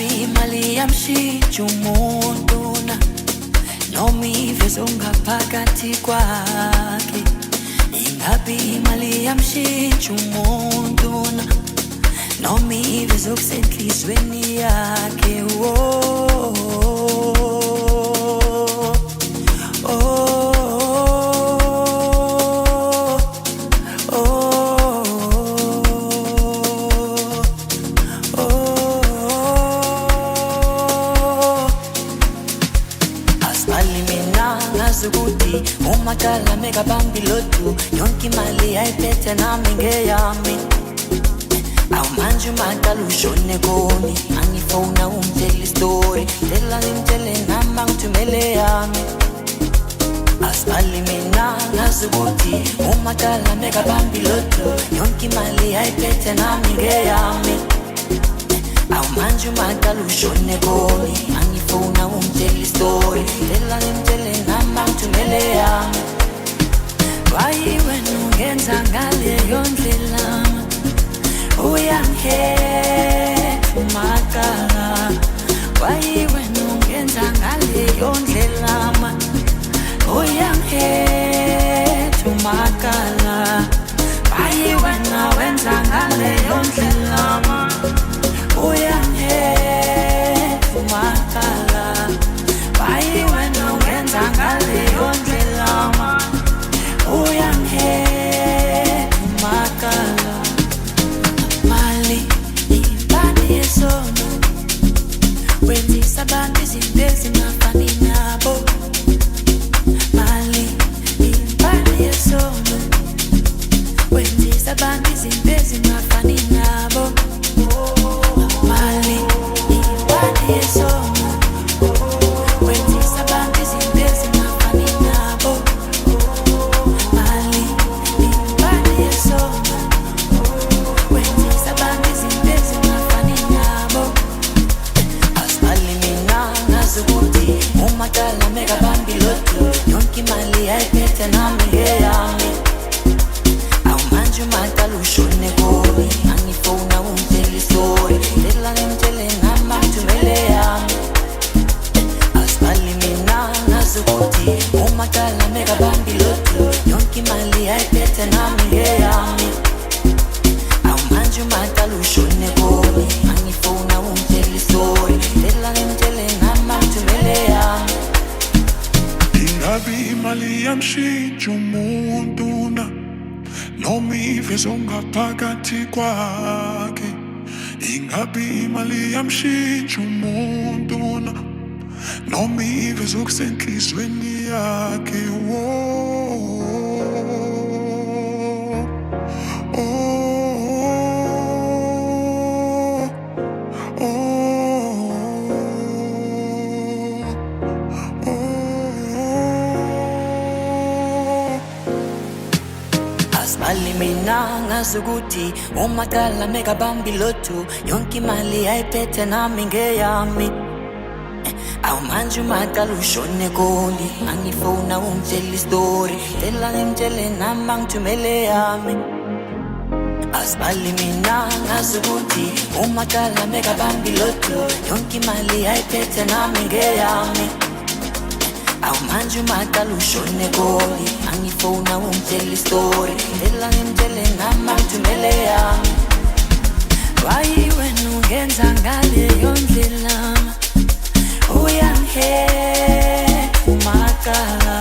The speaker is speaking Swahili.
Ingabi imali yamshintsha umuntu na, noma iveze ongaphakathi kwakhe. Ingabi imali yamshintsha umuntu na, noma iveze okusenhlizweni yakhe. Ukuthi umakala mekabambi lotu yonke imali ayiphethe nami ngeyami. Awumanje umakala ushone koni, angifona ungitshela istory, tela ngimtshele nami angithumele yami. Asibali mina ngazi ukuthi umakala mekabambi lotu yonke imali ayiphethe nami ngeyami. Awumanje umakala ushone koni, angifona ungitshela istory, tela ngimtshele nami angithumele yami. Why wena ungenza ngaleyo ndlela, uyangihetha umakala. Why wena ungenza ngaleyo ndlela, uyangihetha umakala. Why wena wenza ngaleyo ndlela, uyangihetha umakala. Why wena ungenza ngaleyo ndlela, uyangihetha umakala. Mali ibani yesono, wenzisa abantu izinto ezingafani nabo. Mali ibani yesono, wenzisa abantu izinto ezingafani nabo. Mali ibani yesono, wenzisa abantu izinto ezingafani nabo. Mali ibani yesono, wenzisa abantu izinto ezingafani nabo. Asibali mina ngazi ukuthi umakala mekabambi lotu yonke imali ayiphethe nami ngeyami. Awumanje umakala ushone koni, angifona ungitshela istory, tela ngimtshele nami angithumele yami. Asibali mina ngazi ukuthi umakala mekabambi lotu yonke imali ayiphethe nami ngeyami. Awumanje umakala ushone koni, angifona ungitshela istory, tela ngimtshele nami angithumele yami. Ingabi imali yamshintsha umuntu na, noma iveze ongaphakathi kwakhe. Ingabi imali yamshintsha umuntu na, noma iveze okusenhlizweni yakhe. Asibali mina ngazi ukuthi umakala mekabambi lotu yonke imali ayiphethe nami ngeyami. Awumanje umakala ushone koni, angifona ungitshela istory, tela ngimtshele nami angithumele yami. Asibali mina ngazi ukuthi umakala mekabambi lotu yonke imali ayiphethe nami ngeyami. Awumanje umakala ushone koni, angifona ungitshela istory, tela ngimtshele nami angithumele yami. Why wena ungenza ngaleyo ndlela, uyangihetha umakala.